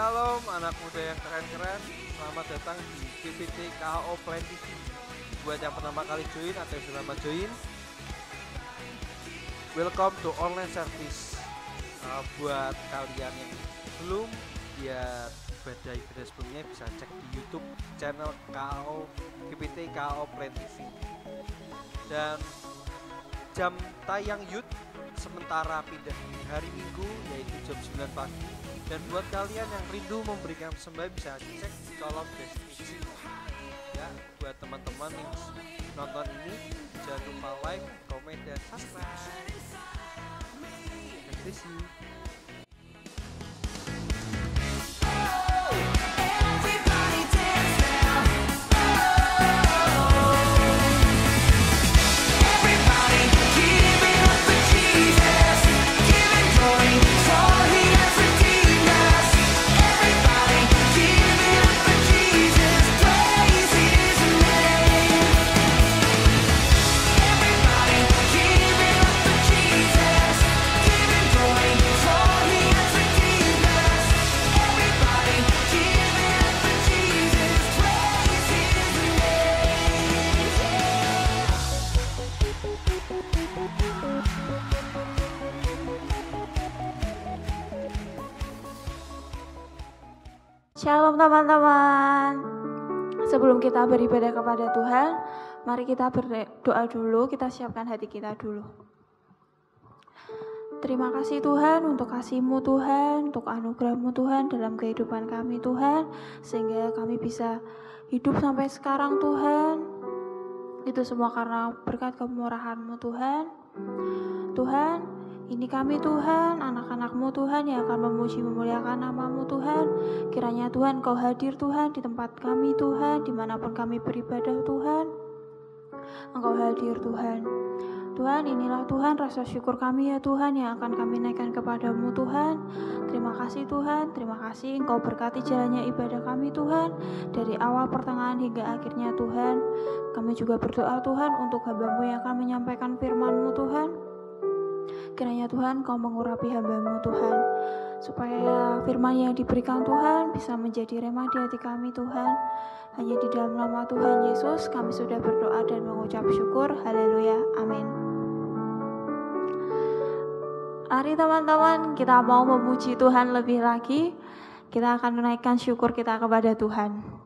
Shalom anak muda yang keren-keren. Selamat datang di GPT KHO Plan TV. Buat yang pertama kali join atau yang sudah lama join, welcome to online service. Buat kalian yang belum lihat ibadah sebelumnya, bisa cek di YouTube channel KHO GPT KHO Plan TV. Dan jam tayang youth sementara pindah di hari Minggu, yaitu jam 9 pagi. Dan buat kalian yang rindu memberikan persembahan, bisa cek di kolom deskripsi. Ya, buat teman-teman yang nonton ini, jangan lupa like, komen, dan subscribe. God bless you. Shalom teman-teman. Sebelum kita beribadah kepada Tuhan, mari kita berdoa dulu, kita siapkan hati kita dulu. Terima kasih Tuhan untuk kasih-Mu Tuhan, untuk anugerah-Mu Tuhan dalam kehidupan kami Tuhan, sehingga kami bisa hidup sampai sekarang Tuhan. Itu semua karena berkat kemurahan-Mu Tuhan. Tuhan, ini kami Tuhan, anak-anak-Mu Tuhan yang akan memuji memuliakan nama-Mu Tuhan. Kiranya Tuhan Kau hadir Tuhan di tempat kami Tuhan, dimanapun kami beribadah Tuhan, Engkau hadir Tuhan. Tuhan, inilah Tuhan rasa syukur kami ya Tuhan yang akan kami naikkan kepada-Mu Tuhan. Terima kasih Tuhan, terima kasih Engkau berkati jalannya ibadah kami Tuhan, dari awal pertengahan hingga akhirnya Tuhan. Kami juga berdoa Tuhan untuk hamba-Mu yang akan menyampaikan firman-Mu Tuhan. Kiranya Tuhan Kau mengurapi hamba-Mu Tuhan, supaya firman yang diberikan Tuhan bisa menjadi rema di hati kami Tuhan. Hanya di dalam nama Tuhan Yesus kami sudah berdoa dan mengucap syukur. Haleluya, amin. Mari teman-teman, kita mau memuji Tuhan lebih lagi. Kita akan menaikkan syukur kita kepada Tuhan.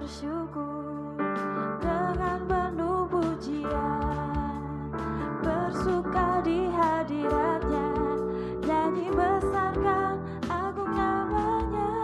Bersyukur dengan penuh pujian, bersuka di hadiratnya, nyanyi besarkan agung namanya.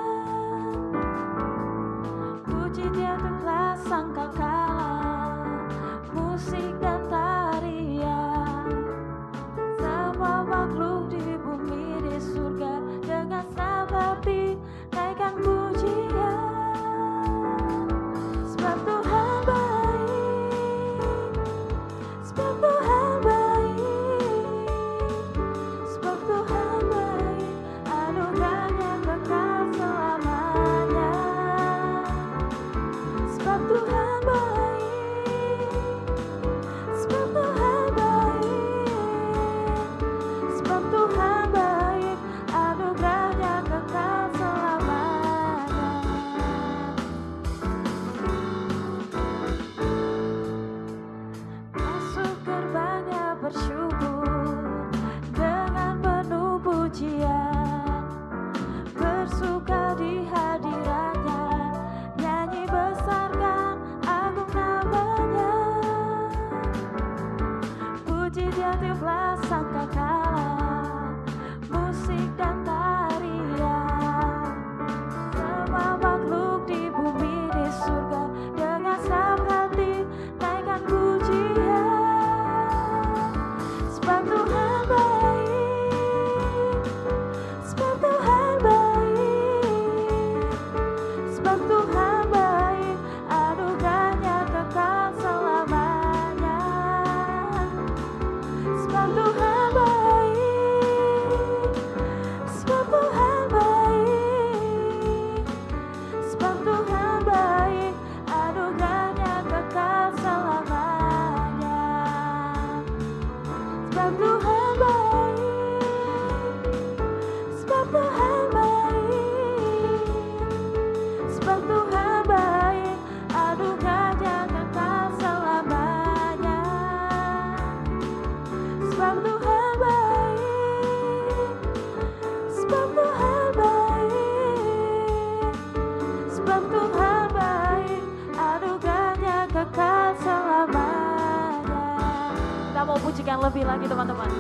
lebih lagi teman-teman.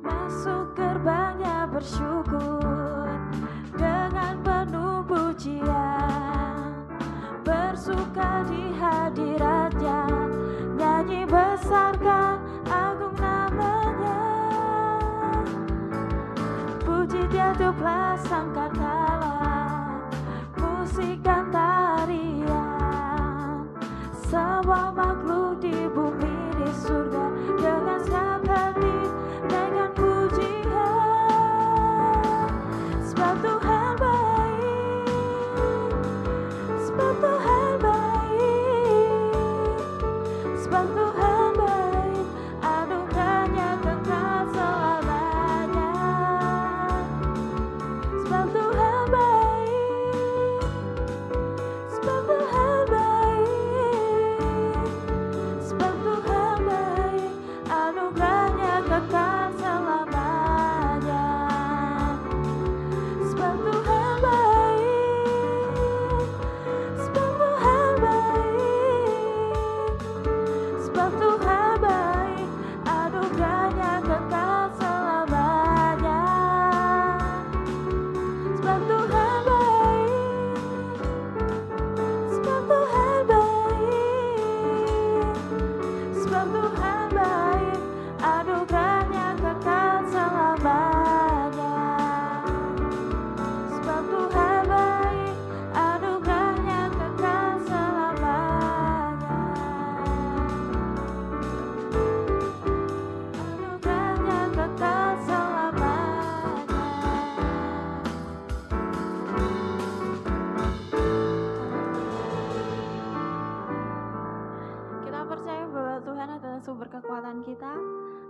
Masuk gerbangnya bersyukur dengan penuh pujian, bersuka di hadiratnya, nyanyi besarkan agung namanya. Puji dia tuh sangkakala, musik dan tarian, semua makhluk di bumi di surga dengan siap hati dengan pujian. Sebab Tuhan baik, sebab Tuhan baik, sebab Tuhan baik, anugerahnya kekal selamanya. Sebab Tuhan baik, sebab Tuhan baik, sebab Tuhan baik, anugerahnya kekal selamanya. Sebab Tuhan baik, sebab Tuhan baik, sebab Tuhan baik, anugerahnya kekal selamanya. Sebab Tuhan baik, sebab Tuhan baik, sebab Tuhan baik, anugerahnya kekal selamanya. Sebab Tuhan baik, anugerahnya kekal selamanya. Anugerahnya kekal selamanya. Kita percaya bahwa Tuhan adalah sumber kekuatan kita.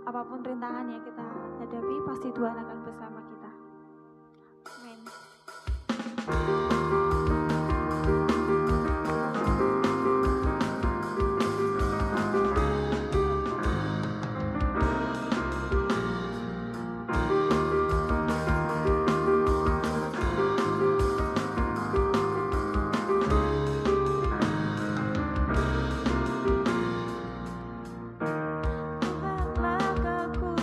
Apapun rintangan yang kita hadapi, pasti Tuhan akan bersama kita. Amin. Tuhanlah kekuatanku,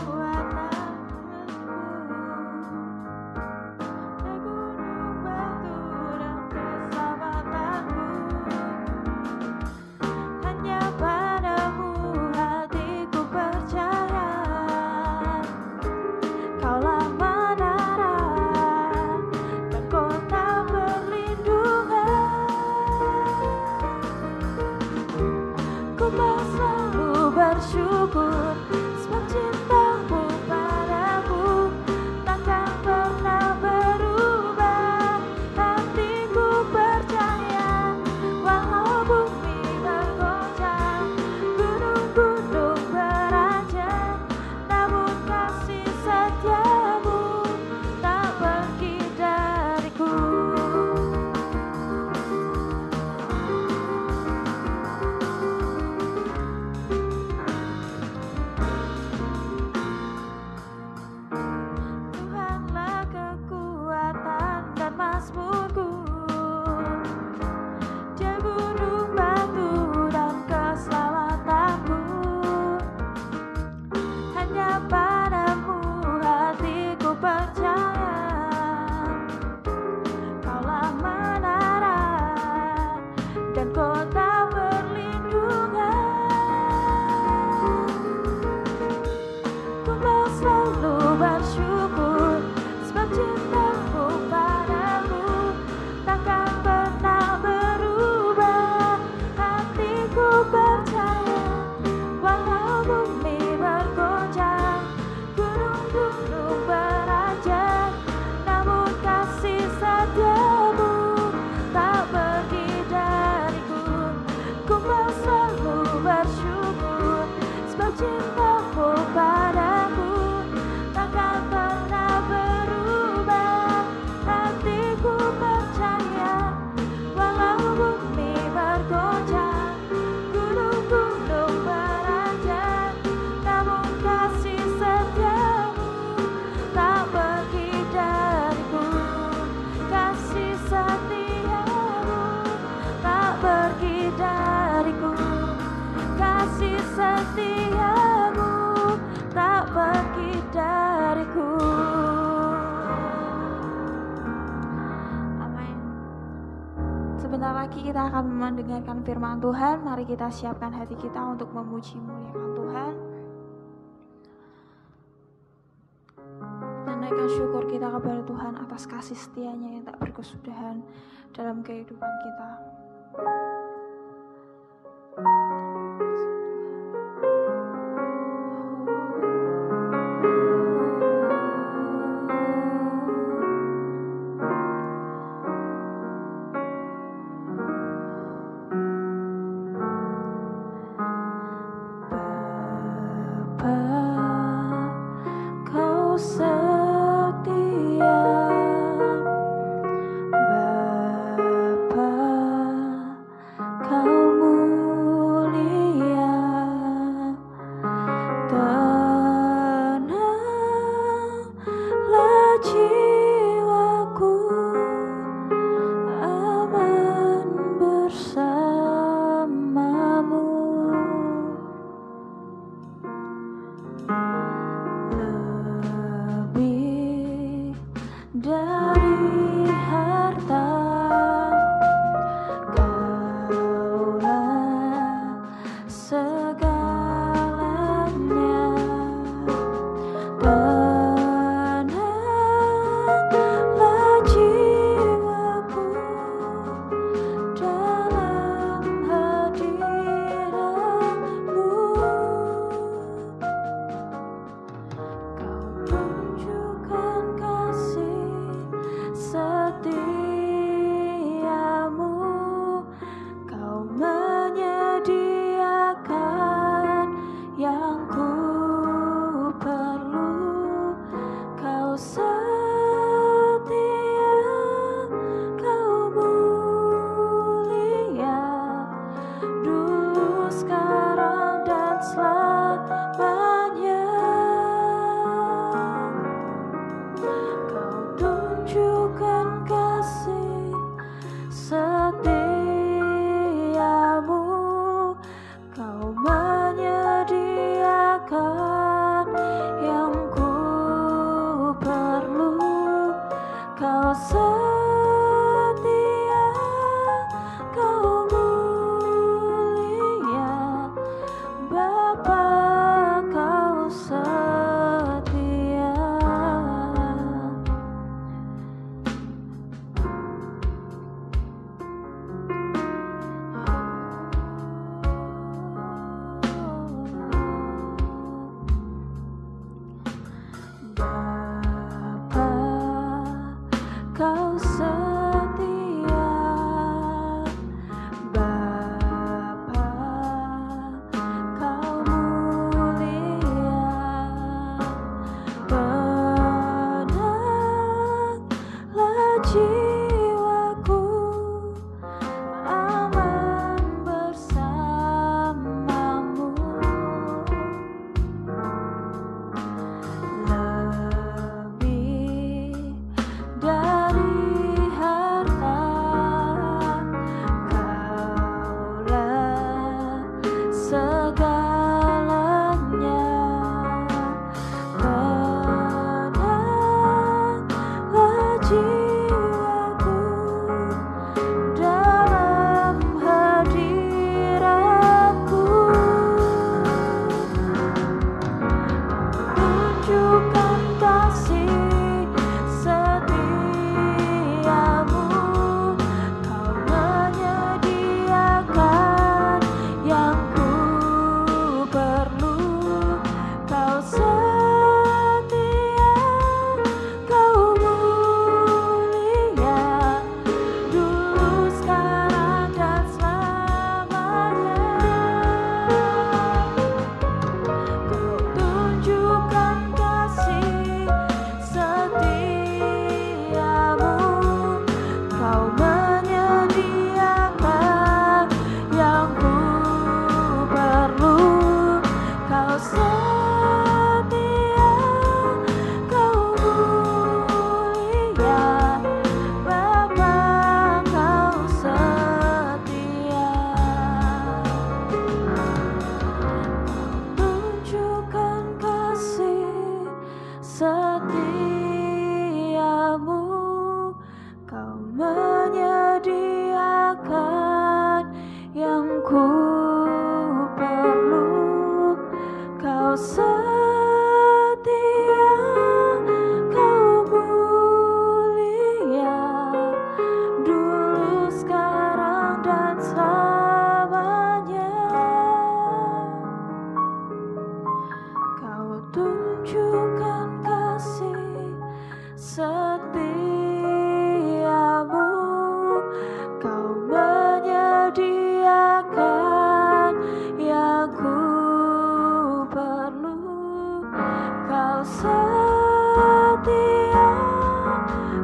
lagi kita akan mendengarkan firman Tuhan. Mari kita siapkan hati kita untuk memuji muliakan Tuhan. Dan naikkan syukur kita kepada Tuhan atas kasih setianya yang tak berkesudahan dalam kehidupan kita. Kau menyediakan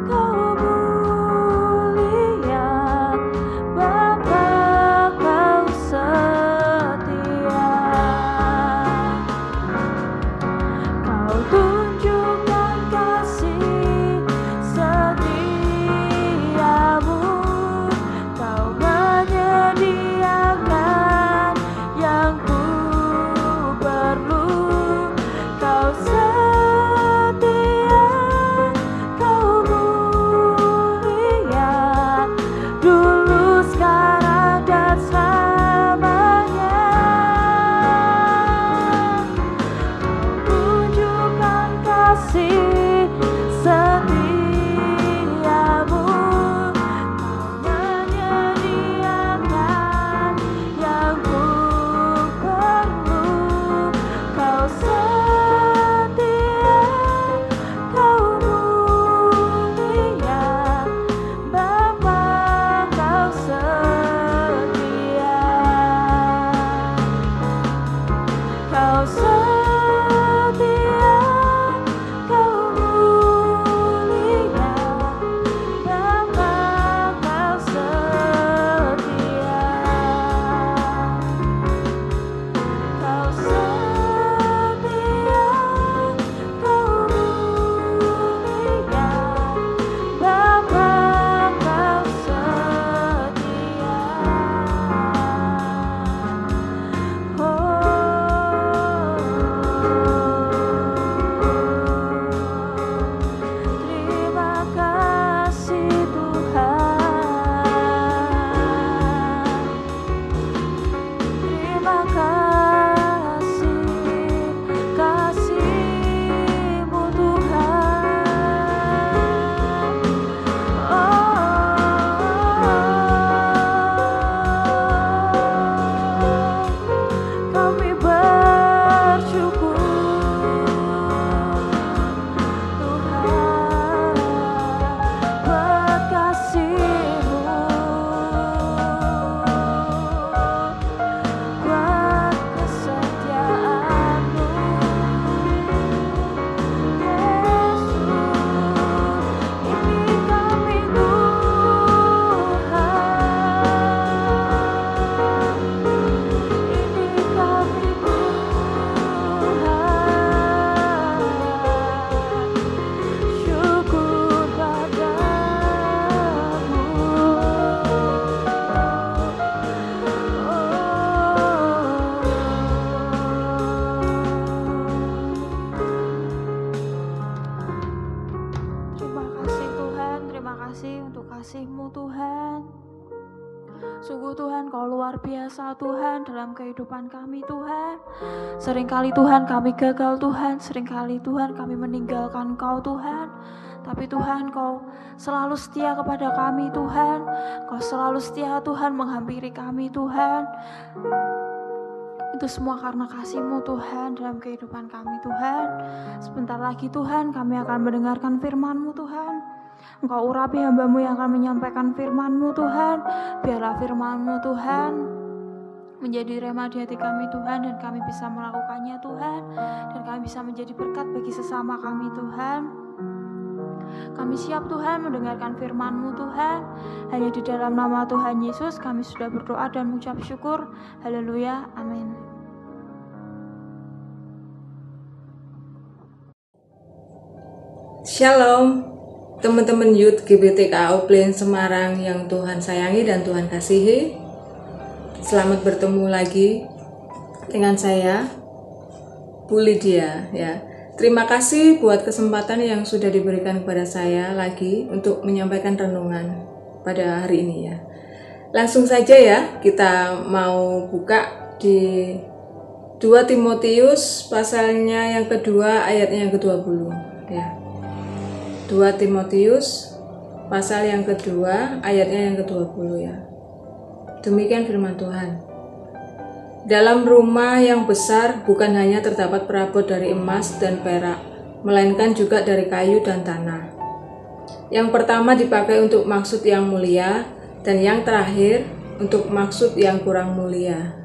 Kau mulia, Bapa, Kau setia. Kau tunjukkan kasih setiamu, Kau menyediakan yang ku perlu. Kau setia, Kau mulia, dulu, sekarang, dan selamanya. Kau tunjukkan kasih setiamu, Kau menyediakan yang ku perlu. Kau setia, Kau mulia, Bapa, Kau setia. Kau setia, Kau mulia, Bapa, Kau setia. Kau setia, Kau mulia, Bapa, Kau setia. Terima kasih Tuhan. Terima kasih, kasih-Mu Tuhan. Kami bersyukur Tuhan buat kasih-Mu, buat kesetiaan-Mu, Yesus. Ini kami Tuhan, ini kami Tuhan, syukur padamu. Terima kasih Tuhan, terima kasih untuk kasih-Mu Tuhan. Sungguh Tuhan, Kau luar biasa Tuhan dalam kehidupan kami Tuhan. Seringkali Tuhan kami gagal Tuhan, seringkali Tuhan kami meninggalkan Kau Tuhan. Tapi Tuhan, Kau selalu setia kepada kami Tuhan. Kau selalu setia Tuhan menghampiri kami Tuhan. Itu semua karena kasih-Mu Tuhan dalam kehidupan kami Tuhan. Sebentar lagi Tuhan kami akan mendengarkan firman-Mu Tuhan. Engkau urapi hamba-Mu yang akan menyampaikan firman-Mu Tuhan. Biarlah firman-Mu Tuhan menjadi rema di hati kami Tuhan, dan kami bisa melakukannya Tuhan, dan kami bisa menjadi berkat bagi sesama kami Tuhan. Kami siap Tuhan mendengarkan firman-Mu Tuhan. Hanya di dalam nama Tuhan Yesus kami sudah berdoa dan mengucap syukur. Haleluya, amin. Shalom, teman-teman Youth GBT KO Plain Semarang yang Tuhan sayangi dan Tuhan kasihi. Selamat bertemu lagi dengan saya, Bu Lydia ya. Terima kasih buat kesempatan yang sudah diberikan kepada saya lagi untuk menyampaikan renungan pada hari ini ya. Langsung saja ya, kita mau buka di 2 Timotius pasalnya yang kedua ayatnya yang ke-20 ya. 2 Timotius pasal yang kedua ayatnya yang ke-20 ya. Demikian firman Tuhan. Dalam rumah yang besar bukan hanya terdapat perabot dari emas dan perak, melainkan juga dari kayu dan tanah. Yang pertama dipakai untuk maksud yang mulia, dan yang terakhir untuk maksud yang kurang mulia.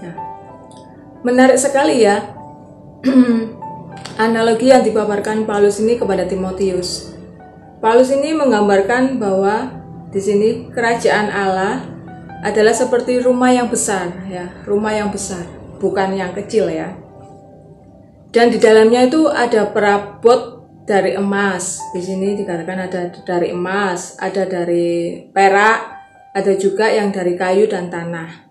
Ya. Menarik sekali ya. analogi yang dipaparkan Paulus ini kepada Timotius. Paulus ini menggambarkan bahwa di sini kerajaan Allah adalah seperti rumah yang besar, ya, rumah yang besar, bukan yang kecil ya. Dan di dalamnya itu ada perabot dari emas. Di sini dikatakan ada dari emas, ada dari perak, ada juga yang dari kayu dan tanah.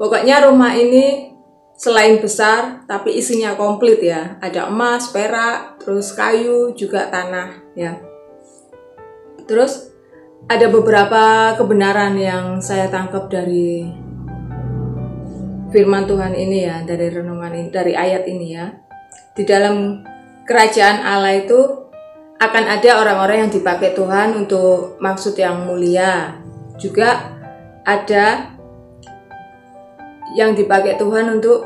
Pokoknya rumah ini selain besar, tapi isinya komplit ya. Ada emas, perak, terus kayu, juga tanah ya. Terus ada beberapa kebenaran yang saya tangkap dari firman Tuhan ini ya, dari renungan ini, dari ayat ini ya. Di dalam kerajaan Allah itu akan ada orang-orang yang dipakai Tuhan untuk maksud yang mulia. Juga ada yang dipakai Tuhan untuk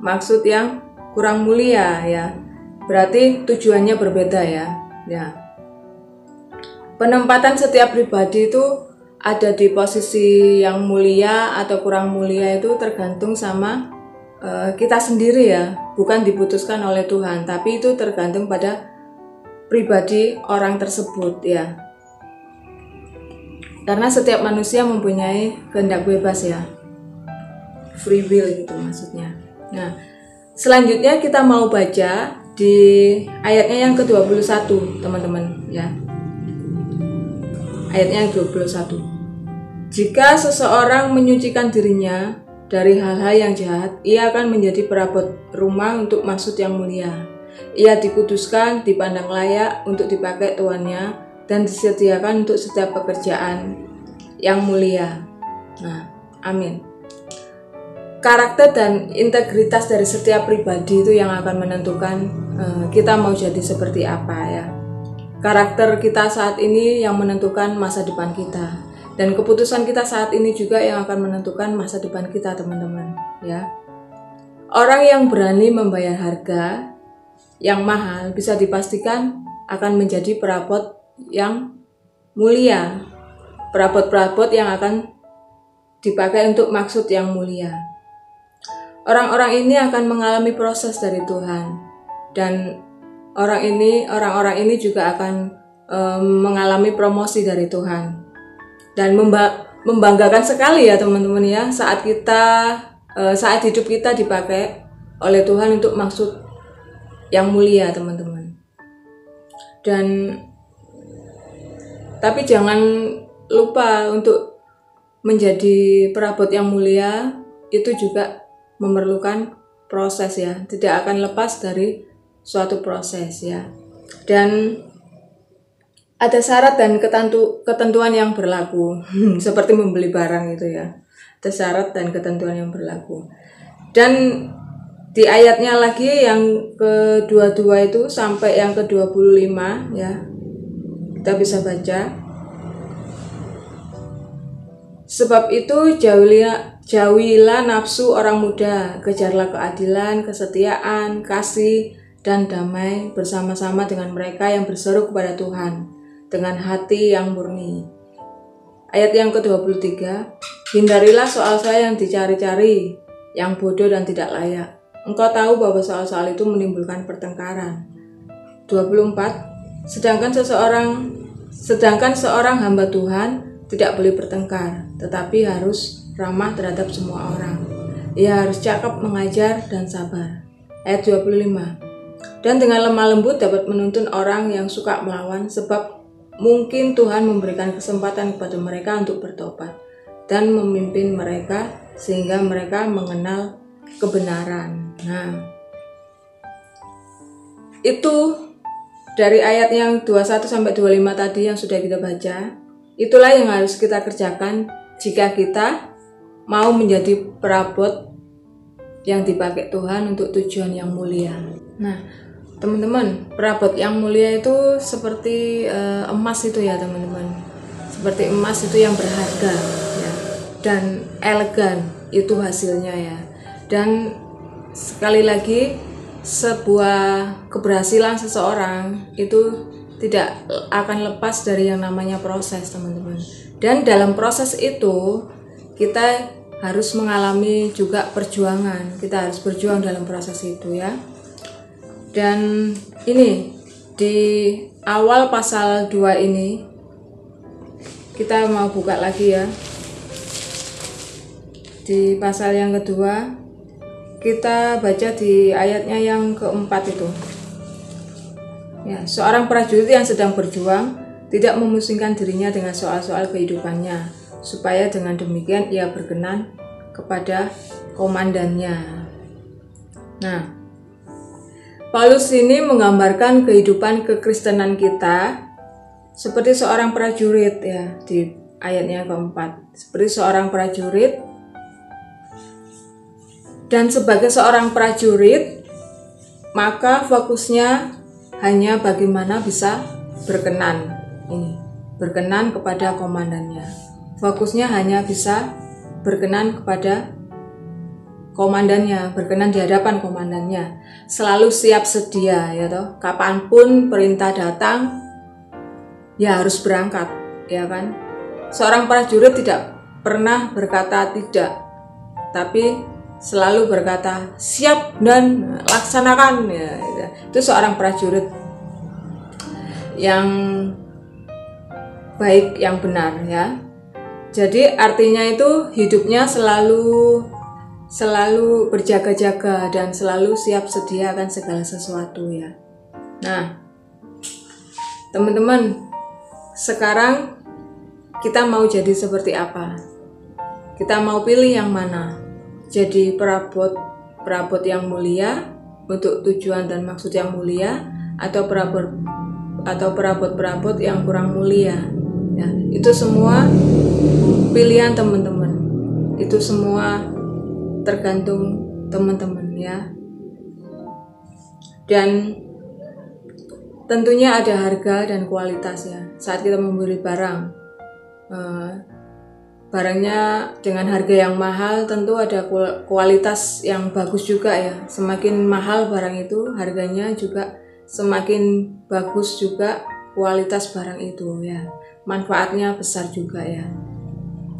maksud yang kurang mulia ya. Berarti tujuannya berbeda ya. Ya. Penempatan setiap pribadi itu ada di posisi yang mulia atau kurang mulia itu tergantung sama kita sendiri ya, bukan diputuskan oleh Tuhan, tapi itu tergantung pada pribadi orang tersebut ya. Karena setiap manusia mempunyai kehendak bebas ya, free will gitu maksudnya. Nah, selanjutnya kita mau baca di ayatnya yang ke-21 teman-teman ya. Ayatnya yang 21. Jika seseorang menyucikan dirinya dari hal-hal yang jahat, ia akan menjadi perabot rumah untuk maksud yang mulia. Ia dikuduskan, dipandang layak untuk dipakai tuannya, dan disediakan untuk setiap pekerjaan yang mulia. Nah, amin. Karakter dan integritas dari setiap pribadi itu yang akan menentukan kita mau jadi seperti apa ya. Karakter kita saat ini yang menentukan masa depan kita, dan keputusan kita saat ini juga yang akan menentukan masa depan kita teman-teman ya. Orang yang berani membayar harga yang mahal bisa dipastikan akan menjadi perabot yang mulia, perabot-perabot yang akan dipakai untuk maksud yang mulia. Orang-orang ini akan mengalami proses dari Tuhan, dan orang-orang ini juga akan mengalami promosi dari Tuhan, dan membanggakan sekali ya teman-teman ya, saat hidup kita dipakai oleh Tuhan untuk maksud yang mulia teman-teman. Dan tapi jangan lupa untuk menjadi perabot yang mulia itu juga memerlukan proses ya, tidak akan lepas dari suatu proses ya. Dan ada syarat dan ketentuan yang berlaku seperti membeli barang itu ya, ada syarat dan ketentuan yang berlaku. Dan di ayatnya lagi yang ke-22 itu sampai yang ke-25 ya, kita bisa baca. Sebab itu jauhilah nafsu orang muda, kejarlah keadilan, kesetiaan, kasih, dan damai bersama-sama dengan mereka yang berseru kepada Tuhan dengan hati yang murni. Ayat yang ke-23, hindarilah soal-soal yang dicari-cari, yang bodoh dan tidak layak. Engkau tahu bahwa soal-soal itu menimbulkan pertengkaran. 24, sedangkan seorang hamba Tuhan tidak boleh bertengkar, tetapi harus ramah terhadap semua orang. Ia harus cakap mengajar dan sabar. Ayat 25, dan dengan lemah lembut dapat menuntun orang yang suka melawan, sebab mungkin Tuhan memberikan kesempatan kepada mereka untuk bertobat dan memimpin mereka sehingga mereka mengenal kebenaran. Nah, itu dari ayat yang 21 sampai 25 tadi yang sudah kita baca. Itulah yang harus kita kerjakan jika kita mau menjadi perabot yang dipakai Tuhan untuk tujuan yang mulia. Nah, teman-teman, perabot yang mulia itu seperti emas itu ya teman-teman. Seperti emas itu yang berharga ya, dan elegan itu hasilnya ya. Dan sekali lagi, sebuah keberhasilan seseorang itu tidak akan lepas dari yang namanya proses teman-teman. Dan dalam proses itu kita harus mengalami juga perjuangan. Kita harus berjuang dalam proses itu ya. Dan ini di awal pasal 2 ini kita mau buka lagi ya. Di pasal yang kedua kita baca di ayatnya yang keempat itu. Ya, seorang prajurit yang sedang berjuang tidak memusingkan dirinya dengan soal-soal kehidupannya, supaya dengan demikian ia berkenan kepada komandannya. Nah, Paulus ini menggambarkan kehidupan kekristenan kita seperti seorang prajurit ya, di ayatnya keempat. Seperti seorang prajurit, dan sebagai seorang prajurit maka fokusnya hanya bagaimana bisa berkenan kepada komandannya. Fokusnya hanya bisa berkenan kepada komandannya, berkenan di hadapan komandannya. Selalu siap sedia ya toh. Kapanpun perintah datang ya harus berangkat, ya kan? Seorang prajurit tidak pernah berkata tidak, tapi selalu berkata siap dan laksanakan ya. Itu seorang prajurit yang baik, yang benar ya. Jadi artinya itu hidupnya selalu berjaga-jaga dan selalu siap sedia akan segala sesuatu ya. Nah, teman-teman, sekarang kita mau jadi seperti apa? Kita mau pilih yang mana? Jadi perabot yang mulia untuk tujuan dan maksud yang mulia, atau perabot yang kurang mulia ya. Itu semua pilihan teman-teman, itu semua tergantung teman-teman ya. Dan tentunya ada harga dan kualitas ya. Saat kita membeli barangnya dengan harga yang mahal, tentu ada kualitas yang bagus juga ya. Semakin mahal barang itu, harganya juga semakin bagus juga kualitas barang itu ya. Manfaatnya besar juga ya.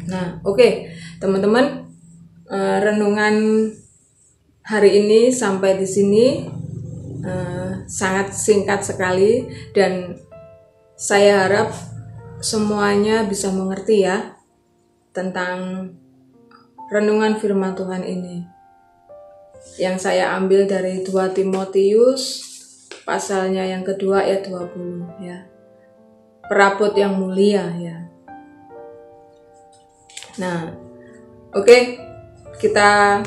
Nah, oke, teman-teman, renungan hari ini sampai di sini sangat singkat sekali, dan saya harap semuanya bisa mengerti ya tentang renungan firman Tuhan ini, yang saya ambil dari 2 Timotius pasalnya yang kedua ayat 20 ya. Perabot yang mulia ya. Nah, oke, kita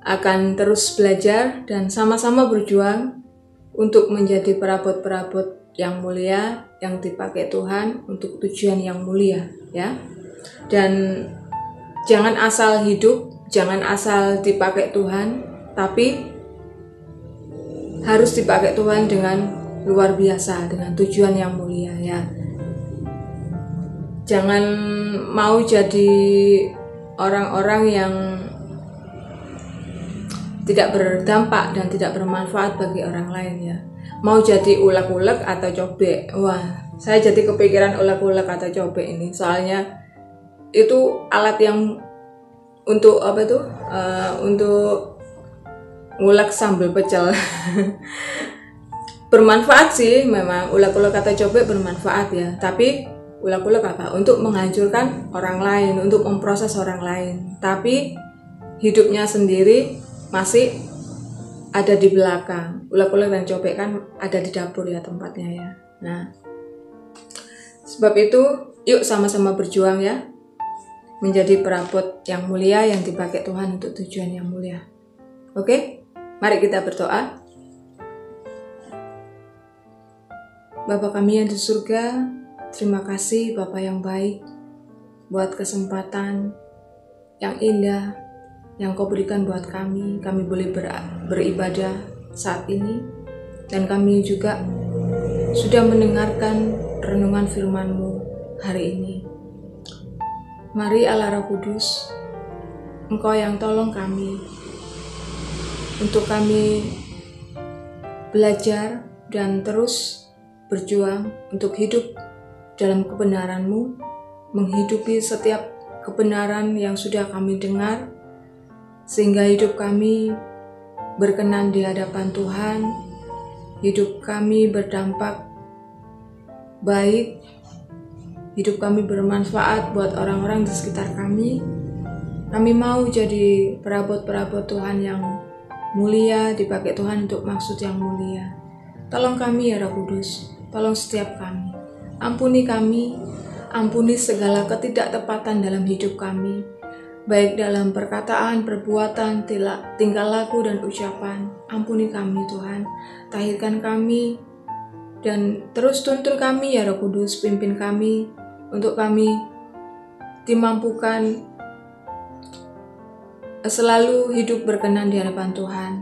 akan terus belajar dan sama-sama berjuang untuk menjadi perabot-perabot yang mulia, yang dipakai Tuhan untuk tujuan yang mulia ya. Dan jangan asal hidup, jangan asal dipakai Tuhan, tapi harus dipakai Tuhan dengan luar biasa, dengan tujuan yang mulia ya. Jangan mau jadi orang-orang yang tidak berdampak dan tidak bermanfaat bagi orang lain ya. Mau jadi ulek-ulek atau cobek. Wah, saya jadi kepikiran ulek-ulek atau cobek ini. Soalnya itu alat yang untuk apa itu? Untuk ngulek sambal pecel. Bermanfaat sih memang, ulek-ulek atau cobek bermanfaat ya. Tapi ulek-ulek apa? Untuk menghancurkan orang lain, untuk memproses orang lain. Tapi hidupnya sendiri masih ada di belakang. Ulek-ulek dan cobek kan ada di dapur ya tempatnya ya. Nah, sebab itu yuk sama-sama berjuang ya, menjadi perabot yang mulia yang dipakai Tuhan untuk tujuan yang mulia. Oke, mari kita berdoa. Bapa kami yang di surga, terima kasih Bapa yang baik buat kesempatan yang indah yang Kau berikan buat kami. Kami boleh beribadah saat ini, dan kami juga sudah mendengarkan renungan firman-Mu hari ini. Mari Allah Roh Kudus, Engkau yang tolong kami untuk kami belajar dan terus berjuang untuk hidup dalam kebenaran-Mu, menghidupi setiap kebenaran yang sudah kami dengar, sehingga hidup kami berkenan di hadapan Tuhan, hidup kami berdampak baik, hidup kami bermanfaat buat orang-orang di sekitar kami. Kami mau jadi perabot-perabot Tuhan yang mulia, dipakai Tuhan untuk maksud yang mulia. Tolong kami ya Roh Kudus, tolong setiap kami. Ampuni kami, ampuni segala ketidaktepatan dalam hidup kami, baik dalam perkataan, perbuatan, tingkah laku, dan ucapan. Ampuni kami Tuhan, tahirkan kami, dan terus tuntun kami ya Roh Kudus, pimpin kami, untuk kami dimampukan selalu hidup berkenan di hadapan Tuhan,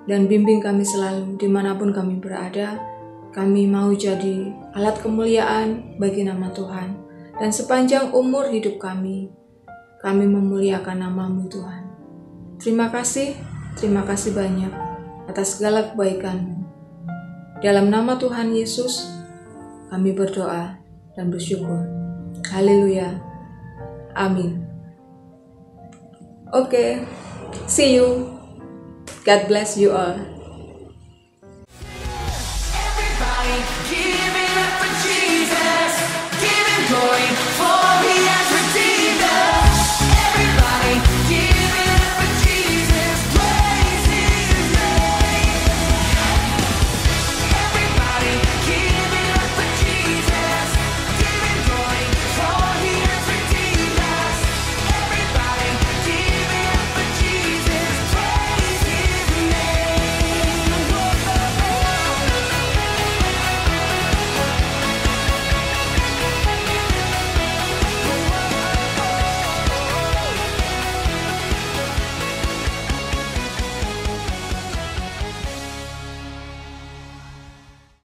dan bimbing kami selalu dimanapun kami berada. Kami mau jadi alat kemuliaan bagi nama Tuhan, dan sepanjang umur hidup kami memuliakan nama-Mu Tuhan. Terima kasih banyak atas segala kebaikan-Mu. Dalam nama Tuhan Yesus kami berdoa dan bersyukur. Haleluya. Amin. Okay, see you. God bless you all. Everybody